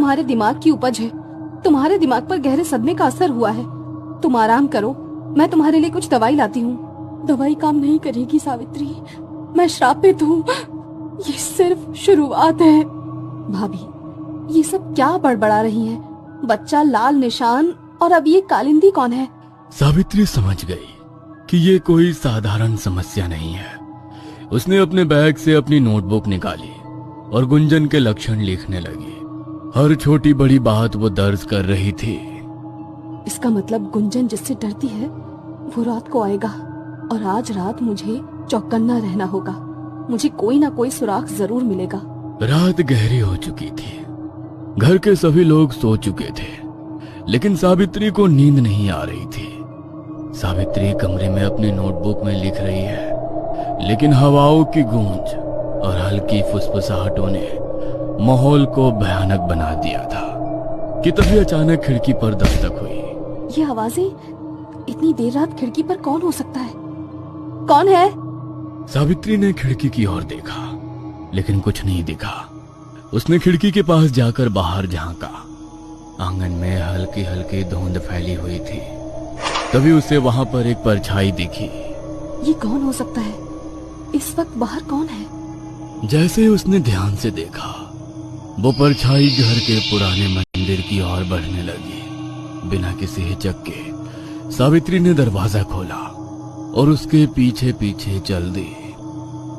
तुम्हारे दिमाग की उपज है। तुम्हारे दिमाग पर गहरे सदमे का असर हुआ है। तुम आराम करो, मैं तुम्हारे लिए कुछ दवाई लाती हूँ। दवाई काम नहीं करेगी सावित्री, मैं श्रापित हूँ। ये सिर्फ शुरुआत है। भाभी, ये सब क्या बड़बड़ा रही हैं? बच्चा, लाल निशान, और अब ये कालिंदी कौन है? सावित्री समझ गई कि ये कोई साधारण समस्या नहीं है। उसने अपने बैग से अपनी नोटबुक निकाली और गुंजन के लक्षण लिखने लगी। हर छोटी बड़ी बात वो दर्ज कर रही थी। इसका मतलब गुंजन जिससे डरती है वो रात को आएगा, और आज रात मुझे चौकन्ना रहना होगा। मुझे कोई ना कोई सुराग जरूर मिलेगा। रात गहरी हो चुकी थी। घर के सभी लोग सो चुके थे, लेकिन सावित्री को नींद नहीं आ रही थी। सावित्री कमरे में अपनी नोटबुक में लिख रही है, लेकिन हवाओं की गूंज और हल्की फुसफुसाहटों ने माहौल को भयानक बना दिया था कि तभी अचानक खिड़की पर दस्तक हुई। ये आवाजें, इतनी देर रात खिड़की पर कौन हो सकता है? कौन है? सावित्री ने खिड़की की ओर देखा, लेकिन कुछ नहीं दिखा। उसने खिड़की के पास जाकर बाहर झांका। आंगन में हल्की हल्की धुंध फैली हुई थी। तभी उसे वहां पर एक परछाई दिखी। ये कौन हो सकता है? इस वक्त बाहर कौन है? जैसे ही उसने ध्यान से देखा, वो परछाई घर के पुराने मंदिर की ओर बढ़ने लगी। बिना किसी हिचक के सावित्री ने दरवाजा खोला और उसके पीछे पीछे चल दी।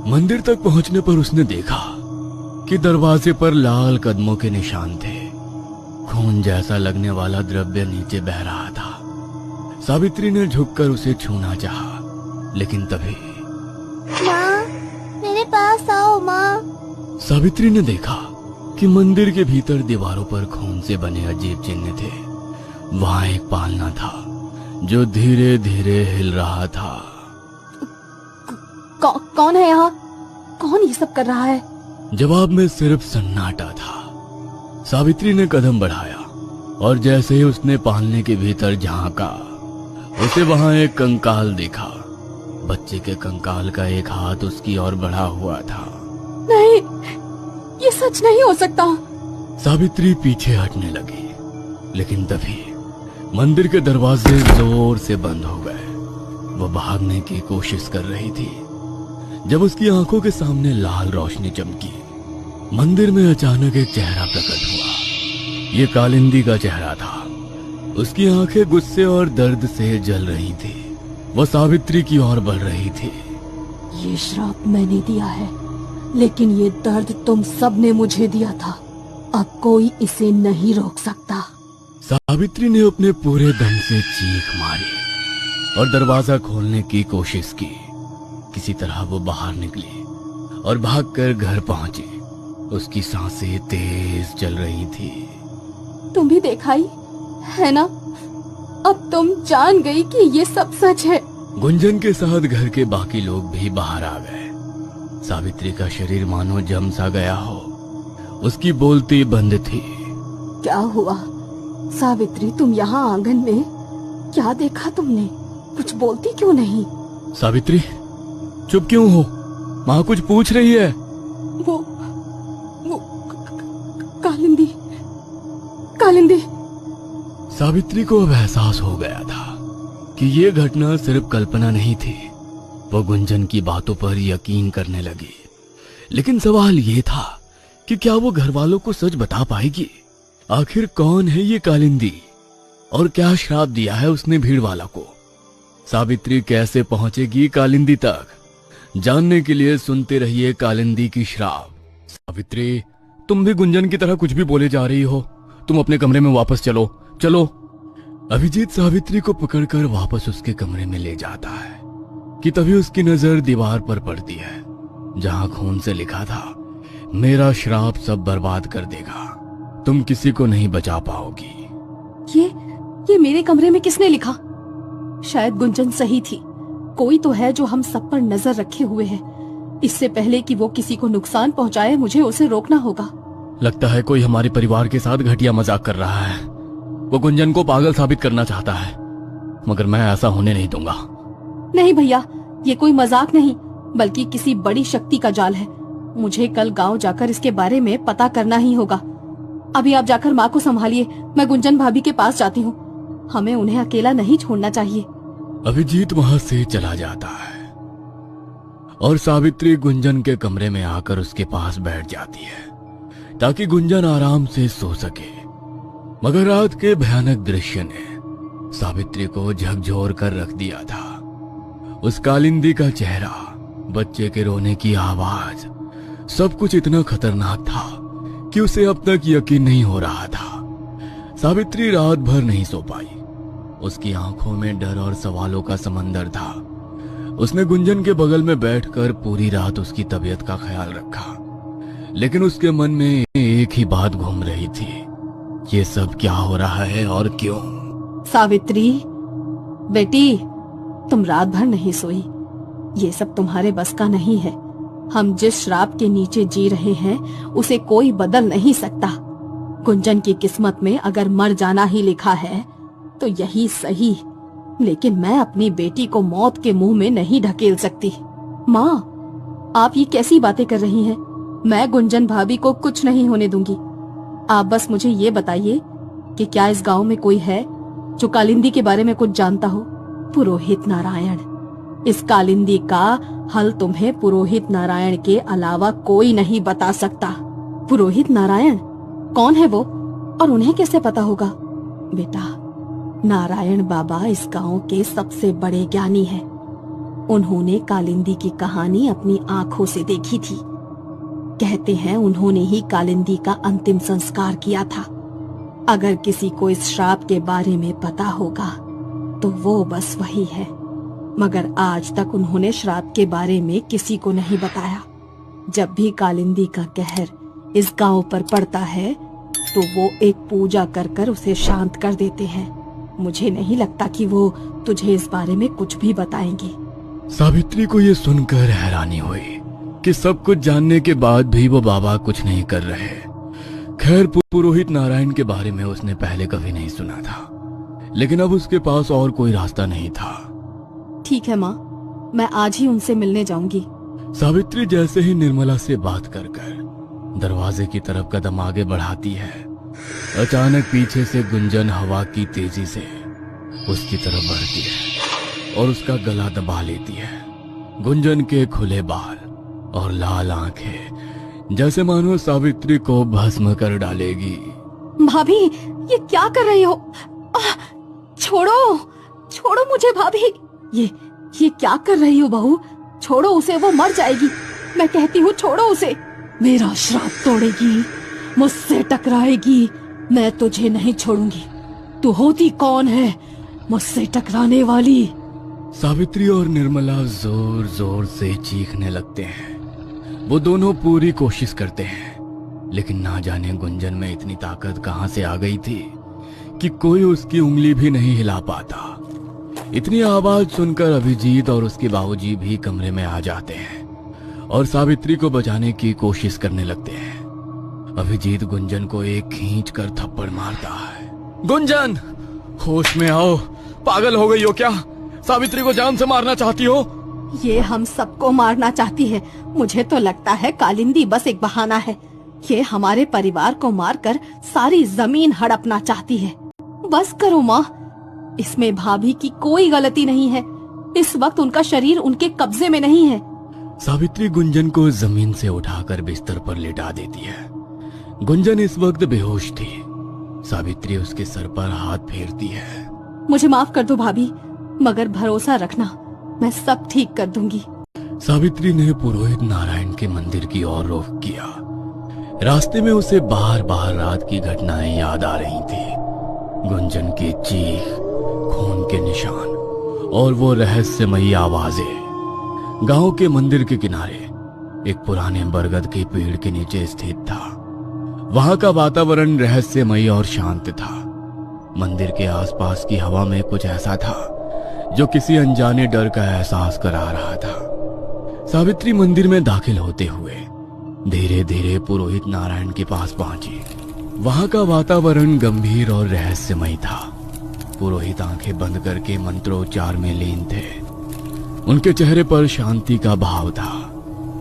मंदिर तक पहुंचने पर उसने देखा कि दरवाजे पर लाल कदमों के निशान थे। खून जैसा लगने वाला द्रव्य नीचे बह रहा था। सावित्री ने झुककर उसे छूना चाहा, लेकिन तभी माँ, मेरे पास आओ माँ। सावित्री ने देखा कि मंदिर के भीतर दीवारों पर खून से बने अजीब चिन्ह थे। वहां एक पालना था जो धीरे धीरे हिल रहा था। कौन है यहाँ? कौन ये सब कर रहा है? जवाब में सिर्फ सन्नाटा था। सावित्री ने कदम बढ़ाया और जैसे ही उसने पालने के भीतर झांका, उसे वहां एक कंकाल दिखा। बच्चे के कंकाल का एक हाथ उसकी ओर बढ़ा हुआ था। नहीं, ये सच नहीं हो सकता। सावित्री पीछे हटने लगी, लेकिन तभी मंदिर के दरवाजे जोर से बंद हो गए। वो भागने की कोशिश कर रही थी जब उसकी आंखों के सामने लाल रोशनी चमकी। मंदिर में अचानक एक चेहरा प्रकट हुआ। ये कालिंदी का चेहरा था। उसकी आंखें गुस्से और दर्द से जल रही थी। वो सावित्री की ओर बढ़ रही थी। ये श्राप मैंने दिया है, लेकिन ये दर्द तुम सब ने मुझे दिया था। अब कोई इसे नहीं रोक सकता। सावित्री ने अपने पूरे दम से चीख मारी और दरवाजा खोलने की कोशिश की। किसी तरह वो बाहर निकली और भागकर घर पहुंची। उसकी सांसें तेज चल रही थी। तुम भी देखाई है ना? अब तुम जान गई कि ये सब सच है। गुंजन के साथ घर के बाकी लोग भी बाहर आ गए। सावित्री का शरीर मानो जम सा गया हो। उसकी बोलती बंद थी। क्या हुआ सावित्री, तुम यहाँ आंगन में क्या देखा तुमने? कुछ बोलती क्यों नहीं? सावित्री, चुप क्यों हो? माँ कुछ पूछ रही है। वो कालिंदी। कालिंदी। सावित्री को अब एहसास हो गया था कि ये घटना सिर्फ कल्पना नहीं थी। वो गुंजन की बातों पर यकीन करने लगी, लेकिन सवाल ये था कि क्या वो घर वालों को सच बता पाएगी? आखिर कौन है ये कालिंदी और क्या श्राप दिया है उसने भीड़ वाला को? सावित्री कैसे पहुंचेगी कालिंदी तक? जानने के लिए सुनते रहिए कालिंदी की श्राप। सावित्री, तुम भी गुंजन की तरह कुछ भी बोले जा रही हो। तुम अपने कमरे में वापस चलो चलो। अभिजीत सावित्री को पकड़कर वापस उसके कमरे में ले जाता है कि तभी उसकी नजर दीवार पर पड़ती है, जहां खून से लिखा था, मेरा श्राप सब बर्बाद कर देगा, तुम किसी को नहीं बचा पाओगी। ये मेरे कमरे में किसने लिखा? शायद गुंजन सही थी। कोई तो है जो हम सब पर नजर रखे हुए है। इससे पहले कि वो किसी को नुकसान पहुंचाए, मुझे उसे रोकना होगा। लगता है कोई हमारे परिवार के साथ घटिया मजाक कर रहा है। वो गुंजन को पागल साबित करना चाहता है, मगर मैं ऐसा होने नहीं दूंगा। नहीं भैया, ये कोई मजाक नहीं, बल्कि किसी बड़ी शक्ति का जाल है। मुझे कल गांव जाकर इसके बारे में पता करना ही होगा। अभी आप जाकर माँ को संभालिए, मैं गुंजन भाभी के पास जाती हूँ। हमें उन्हें अकेला नहीं छोड़ना चाहिए। अभिजीत वहां से चला जाता है और सावित्री गुंजन के कमरे में आकर उसके पास बैठ जाती है ताकि गुंजन आराम से सो सके। मगर रात के भयानक दृश्य ने सावित्री को झकझोर कर रख दिया था। उस कालिंदी का चेहरा, बच्चे के रोने की आवाज, सब कुछ इतना खतरनाक था कि उसे अब तक यकीन नहीं हो रहा था। सावित्री रात भर नहीं सो पाई। उसकी आंखों में डर और सवालों का समंदर था। उसने गुंजन के बगल में बैठकर पूरी रात उसकी तबीयत का ख्याल रखा, लेकिन उसके मन में एक ही बात घूम रही थी, ये सब क्या हो रहा है और क्यों? सावित्री बेटी, तुम रात भर नहीं सोई। ये सब तुम्हारे बस का नहीं है। हम जिस श्राप के नीचे जी रहे हैं उसे कोई बदल नहीं सकता। गुंजन की किस्मत में अगर मर जाना ही लिखा है तो यही सही, लेकिन मैं अपनी बेटी को मौत के मुंह में नहीं ढकेल सकती। माँ, आप ये कैसी बातें कर रही हैं? मैं गुंजन भाभी को कुछ नहीं होने दूंगी। आप बस मुझे ये बताइए कि क्या इस गांव में कोई है जो कालिंदी के बारे में कुछ जानता हो? पुरोहित नारायण। इस कालिंदी का हल तुम्हें पुरोहित नारायण के अलावा कोई नहीं बता सकता। पुरोहित नारायण कौन है वो, और उन्हें कैसे पता होगा? बेटा, नारायण बाबा इस गांव के सबसे बड़े ज्ञानी हैं। उन्होंने कालिंदी की कहानी अपनी आंखों से देखी थी। कहते हैं उन्होंने ही कालिंदी का अंतिम संस्कार किया था। अगर किसी को इस श्राप के बारे में पता होगा तो वो बस वही है, मगर आज तक उन्होंने श्राप के बारे में किसी को नहीं बताया। जब भी कालिंदी का कहर इस गांव पर पड़ता है तो वो एक पूजा कर कर उसे शांत कर देते हैं। मुझे नहीं लगता कि वो तुझे इस बारे में कुछ भी बताएंगे। सावित्री को ये सुनकर हैरानी हुई कि सब कुछ जानने के बाद भी वो बाबा कुछ नहीं कर रहे। खैर, पुरोहित नारायण के बारे में उसने पहले कभी नहीं सुना था, लेकिन अब उसके पास और कोई रास्ता नहीं था। ठीक है माँ, मैं आज ही उनसे मिलने जाऊंगी। सावित्री जैसे ही निर्मला से बात कर दरवाजे की तरफ कदम आगे बढ़ाती है, अचानक पीछे से गुंजन हवा की तेजी से उसकी तरफ बढ़ती है और उसका गला दबा लेती है। गुंजन के खुले बाल और लाल आंखें जैसे मानो सावित्री को भस्म कर डालेगी। भाभी, ये क्या कर रही हो? छोड़ो, छोड़ो मुझे भाभी। ये क्या कर रही हो बहू? छोड़ो उसे, वो मर जाएगी। मैं कहती हूँ छोड़ो उसे। मेरा श्राप तोड़ेगी, मुझसे टकराएगी, मैं तुझे नहीं छोड़ूंगी। तू होती कौन है मुझसे टकराने वाली? सावित्री और निर्मला जोर जोर से चीखने लगते हैं। वो दोनों पूरी कोशिश करते हैं, लेकिन ना जाने गुंजन में इतनी ताकत कहां से आ गई थी कि कोई उसकी उंगली भी नहीं हिला पाता। इतनी आवाज सुनकर अभिजीत और उसके बाबूजी भी कमरे में आ जाते हैं और सावित्री को बचाने की कोशिश करने लगते हैं। अभिजीत गुंजन को एक खींच कर थप्पड़ मारता है। गुंजन, होश में आओ, पागल हो गई हो क्या? सावित्री को जान से मारना चाहती हो? ये हम सबको मारना चाहती है। मुझे तो लगता है कालिंदी बस एक बहाना है। ये हमारे परिवार को मारकर सारी जमीन हड़पना चाहती है। बस करो माँ, इसमें भाभी की कोई गलती नहीं है। इस वक्त उनका शरीर उनके कब्जे में नहीं है। सावित्री गुंजन को जमीन से उठाकर बिस्तर पर लेटा देती है। गुंजन इस वक्त बेहोश थी। सावित्री उसके सर पर हाथ फेरती है। मुझे माफ कर दो भाभी, मगर भरोसा रखना, मैं सब ठीक कर दूंगी। सावित्री ने पुरोहित नारायण के मंदिर की ओर रुख किया। रास्ते में उसे बार बार रात की घटनाएं याद आ रही थी। गुंजन की चीख, खून के निशान और वो रहस्यमयी आवाजें। गांव के मंदिर के किनारे एक पुराने बरगद के पेड़ के नीचे स्थित था। वहां का वातावरण रहस्यमयी और शांत था। मंदिर के आसपास की हवा में कुछ ऐसा था जो किसी अनजाने डर का एहसास करा रहा था। सावित्री मंदिर में दाखिल होते हुए धीरे धीरे पुरोहित नारायण के पास पहुंची। वहां का वातावरण गंभीर और रहस्यमयी था। पुरोहित आंखें बंद करके मंत्रोच्चार में लीन थे। उनके चेहरे पर शांति का भाव था,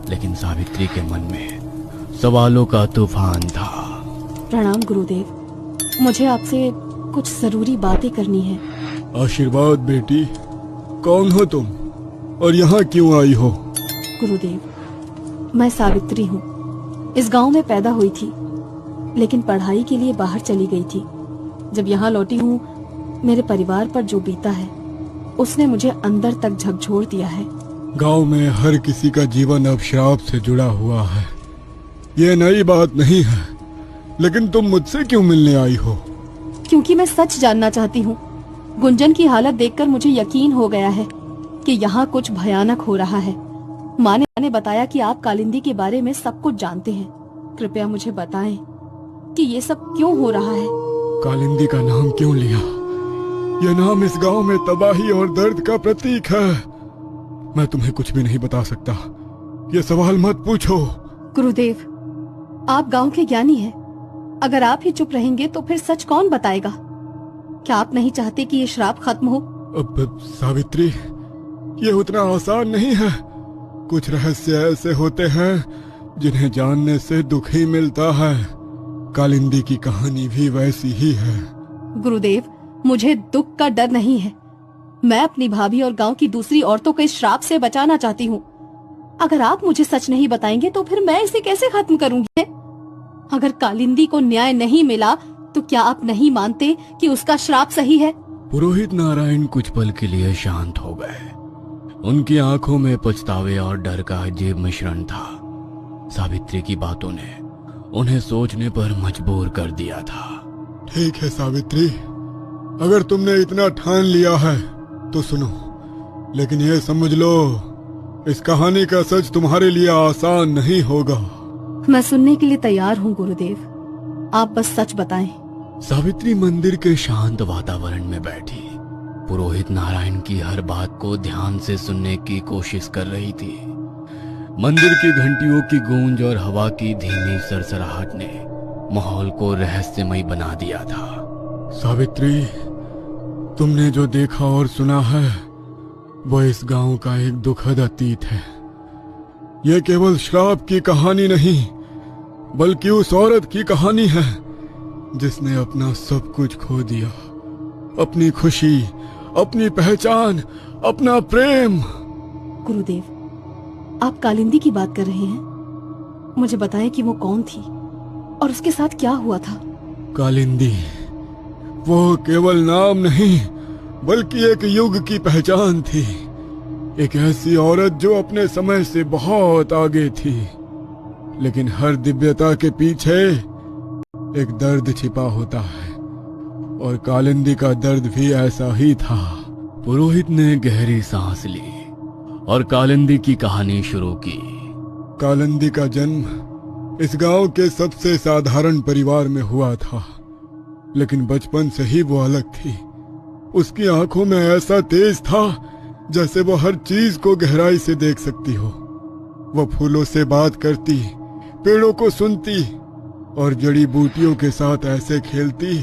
लेकिन सावित्री के मन में सवालों का तूफान था। प्रणाम गुरुदेव। मुझे आपसे कुछ जरूरी बातें करनी है। आशीर्वाद बेटी। कौन हो तुम और यहाँ क्यों आई हो? गुरुदेव, मैं सावित्री हूँ। इस गांव में पैदा हुई थी, लेकिन पढ़ाई के लिए बाहर चली गई थी। जब यहाँ लौटी हूँ, मेरे परिवार पर जो बीता है उसने मुझे अंदर तक झकझोर दिया है। गांव में हर किसी का जीवन अब श्राप से जुड़ा हुआ है। ये नई बात नहीं है, लेकिन तुम मुझसे क्यों मिलने आई हो? क्योंकि मैं सच जानना चाहती हूँ। गुंजन की हालत देखकर मुझे यकीन हो गया है कि यहाँ कुछ भयानक हो रहा है। माँ ने बताया कि आप कालिंदी के बारे में सब कुछ जानते हैं। कृपया मुझे बताएं कि ये सब क्यों हो रहा है। कालिंदी का नाम क्यों लिया? यह नाम इस गांव में तबाही और दर्द का प्रतीक है। मैं तुम्हें कुछ भी नहीं बता सकता। ये सवाल मत पूछो। गुरुदेव, आप गांव के ज्ञानी हैं। अगर आप ही चुप रहेंगे तो फिर सच कौन बताएगा? क्या आप नहीं चाहते कि ये श्राप खत्म हो? अब सावित्री, ये उतना आसान नहीं है। कुछ रहस्य ऐसे होते हैं जिन्हें जानने से दुख ही मिलता है। कालिंदी की कहानी भी वैसी ही है। गुरुदेव, मुझे दुख का डर नहीं है। मैं अपनी भाभी और गांव की दूसरी औरतों को इस श्राप से बचाना चाहती हूँ। अगर आप मुझे सच नहीं बताएंगे तो फिर मैं इसे कैसे खत्म करूंगी? अगर कालिंदी को न्याय नहीं मिला तो क्या आप नहीं मानते कि उसका श्राप सही है? पुरोहित नारायण कुछ पल के लिए शांत हो गए। उनकी आंखों में पछतावे और डर का अजीब मिश्रण था। सावित्री की बातों ने उन्हें सोचने पर मजबूर कर दिया था। ठीक है सावित्री, अगर तुमने इतना ठान लिया है तो सुनो, लेकिन ये समझ लो, इस कहानी का सच तुम्हारे लिए आसान नहीं होगा। मैं सुनने के लिए तैयार हूँ गुरुदेव, आप बस सच बताएं। सावित्री मंदिर के शांत वातावरण में बैठी पुरोहित नारायण की हर बात को ध्यान से सुनने की कोशिश कर रही थी। मंदिर की घंटियों की गूंज और हवा की धीमी सरसराहट ने माहौल को रहस्यमय बना दिया था। सावित्री, तुमने जो देखा और सुना है वो इस गांव का एक दुखद अतीत है। ये केवल श्राप की कहानी नहीं, बल्कि उस औरत की कहानी है जिसने अपना सब कुछ खो दिया। अपनी खुशी, अपनी पहचान, अपना प्रेम। गुरुदेव, आप कालिंदी की बात कर रहे हैं। मुझे बताएं कि वो कौन थी और उसके साथ क्या हुआ था। कालिंदी वो केवल नाम नहीं, बल्कि एक युग की पहचान थी। एक ऐसी औरत जो अपने समय से बहुत आगे थी, लेकिन हर दिव्यता के पीछे एक दर्द छिपा होता है, और कालिंदी का दर्द भी ऐसा ही था। पुरोहित ने गहरी सांस ली और कालिंदी की कहानी शुरू की। कालिंदी का जन्म इस गांव के सबसे साधारण परिवार में हुआ था, लेकिन बचपन से ही वो अलग थी। उसकी आंखों में ऐसा तेज था जैसे वो हर चीज को गहराई से देख सकती हो। वो फूलों से बात करती, पेड़ों को सुनती और जड़ी बूटियों के साथ ऐसे खेलती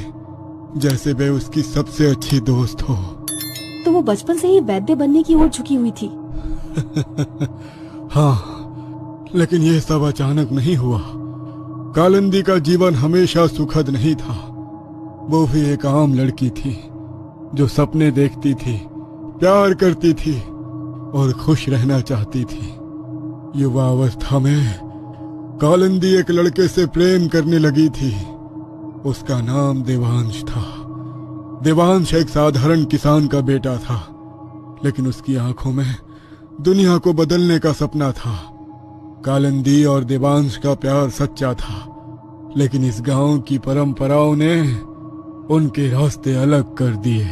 जैसे वे उसकी सबसे अच्छी दोस्त हो। तो वो बचपन से ही वैद्य बनने की ओर झुकी हुई थी। हाँ, लेकिन ये सब अचानक नहीं हुआ। कालिंदी का जीवन हमेशा सुखद नहीं था। वो भी एक आम लड़की थी जो सपने देखती थी, प्यार करती थी और खुश रहना चाहती थी। युवावस्था में कालिंदी एक लड़के से प्रेम करने लगी थी। उसका नाम देवांश था। देवांश एक साधारण किसान का बेटा था, लेकिन उसकी आंखों में दुनिया को बदलने का सपना था। कालिंदी और देवांश का प्यार सच्चा था, लेकिन इस गांव की परंपराओं ने उनके रास्ते अलग कर दिए।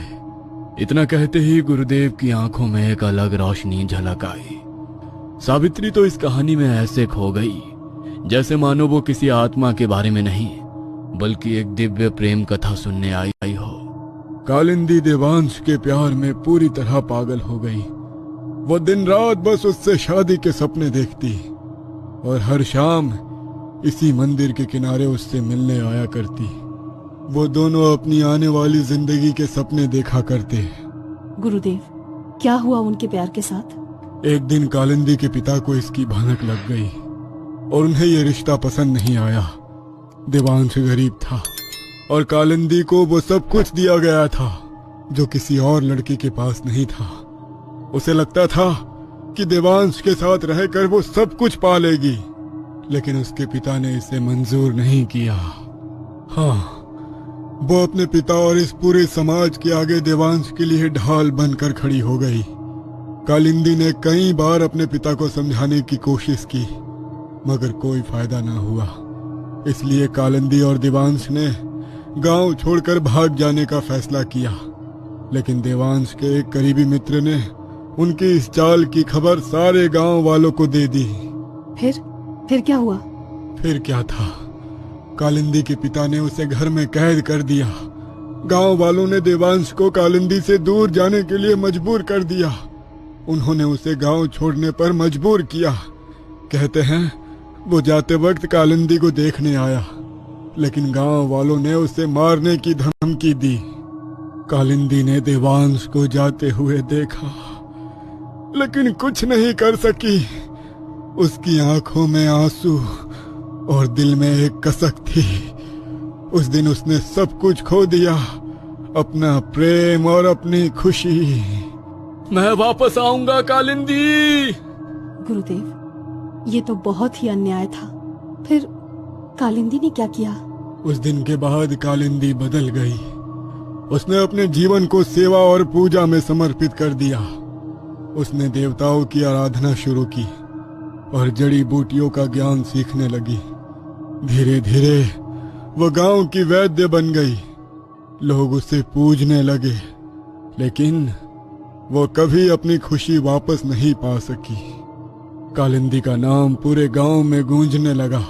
इतना कहते ही गुरुदेव की आंखों में एक अलग रोशनी झलक आई। सावित्री तो इस कहानी में ऐसे खो गई जैसे मानो वो किसी आत्मा के बारे में नहीं, बल्कि एक दिव्य प्रेम कथा सुनने आई हो। कालिंदी देवांश के प्यार में पूरी तरह पागल हो गई। वो दिन रात बस उससे शादी के सपने देखती और हर शाम इसी मंदिर के किनारे उससे मिलने आया करती। वो दोनों अपनी आने वाली जिंदगी के सपने देखा करते। गुरुदेव, क्या हुआ उनके प्यार के साथ? एक दिन कालिंदी के पिता को इसकी भनक लग गई और उन्हें ये रिश्ता पसंद नहीं आया। देवांश गरीब था और कालिंदी को वो सब कुछ दिया गया था जो किसी और लड़की के पास नहीं था। उसे लगता था कि देवांश के साथ रहकर वो सब कुछ पा लेगी, लेकिन उसके पिता ने इसे मंजूर नहीं किया। हाँ, वो अपने पिता और इस पूरे समाज के आगे देवांश के लिए ढाल बनकर खड़ी हो गई। कालिंदी ने कई बार अपने पिता को समझाने की कोशिश की, मगर कोई फायदा ना हुआ। इसलिए कालिंदी और देवांश ने गांव छोड़कर भाग जाने का फैसला किया। लेकिन देवांश के एक करीबी मित्र ने उनकी इस चाल की खबर सारे गांव वालों को दे दी। फिर क्या हुआ? फिर क्या था, कालिंदी के पिता ने उसे घर में कैद कर दिया। गांव वालों ने देवांश को कालिंदी से दूर जाने के लिए मजबूर कर दिया। उन्होंने उसे गांव छोड़ने पर मजबूर किया। कहते हैं वो जाते वक्त कालिंदी को देखने आया, लेकिन गांव वालों ने उसे मारने की धमकी दी। कालिंदी ने देवांश को जाते हुए देखा, लेकिन कुछ नहीं कर सकी। उसकी आंखों में आंसू और दिल में एक कसक थी। उस दिन उसने सब कुछ खो दिया, अपना प्रेम और अपनी खुशी। मैं वापस आऊंगा कालिंदी। गुरुदेव, ये तो बहुत ही अन्याय था। फिर कालिंदी ने क्या किया? उस दिन के बाद कालिंदी बदल गई। उसने अपने जीवन को सेवा और पूजा में समर्पित कर दिया। उसने देवताओं की आराधना शुरू की और जड़ी बूटियों का ज्ञान सीखने लगी। धीरे धीरे वो गांव की वैद्य बन गई। लोग उसे पूजने लगे, लेकिन वो कभी अपनी खुशी वापस नहीं पा सकी। कालिंदी का नाम पूरे गांव में गूंजने लगा।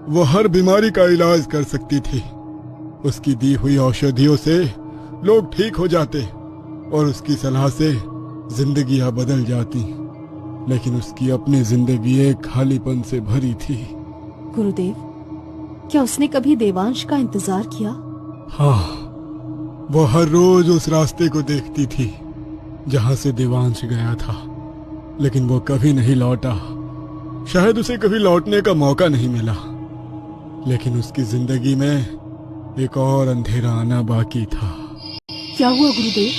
वो हर बीमारी का इलाज कर सकती थी। उसकी दी हुई औषधियों से लोग ठीक हो जाते और उसकी सलाह से जिंदगियां बदल जाती। लेकिन उसकी अपनी जिंदगी एक खालीपन से भरी थी। गुरुदेव, क्या उसने कभी देवांश का इंतजार किया? हाँ, वो हर रोज उस रास्ते को देखती थी जहां से देवांश गया था, लेकिन वो कभी नहीं लौटा। शायद उसे कभी लौटने का मौका नहीं मिला। लेकिन उसकी जिंदगी में एक और अंधेरा आना बाकी था। क्या हुआ गुरुदेव?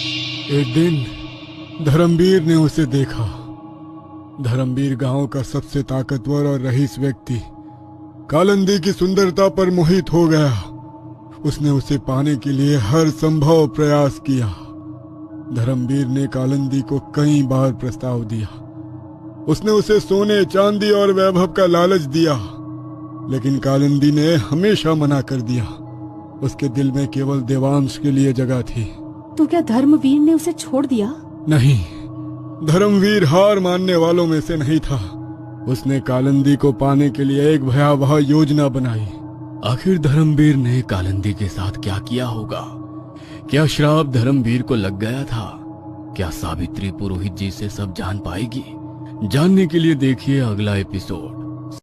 एक दिन धर्मवीर ने उसे देखा। धर्मवीर गांव का सबसे ताकतवर और रईस व्यक्ति कालिंदी की सुंदरता पर मोहित हो गया। उसने उसे पाने के लिए हर संभव प्रयास किया। धर्मवीर ने कालिंदी को कई बार प्रस्ताव दिया। उसने उसे सोने, चांदी और वैभव का लालच दिया, लेकिन कालिंदी ने हमेशा मना कर दिया। उसके दिल में केवल देवांश के लिए जगह थी। तो क्या धर्मवीर ने उसे छोड़ दिया? नहीं, धर्मवीर हार मानने वालों में से नहीं था। उसने कालिंदी को पाने के लिए एक भयावह योजना बनाई। आखिर धर्मवीर ने कालिंदी के साथ क्या किया होगा? क्या श्राप धर्मवीर को लग गया था? क्या सावित्री पुरोहित जी से सब जान पाएगी? जानने के लिए देखिए अगला एपिसोड।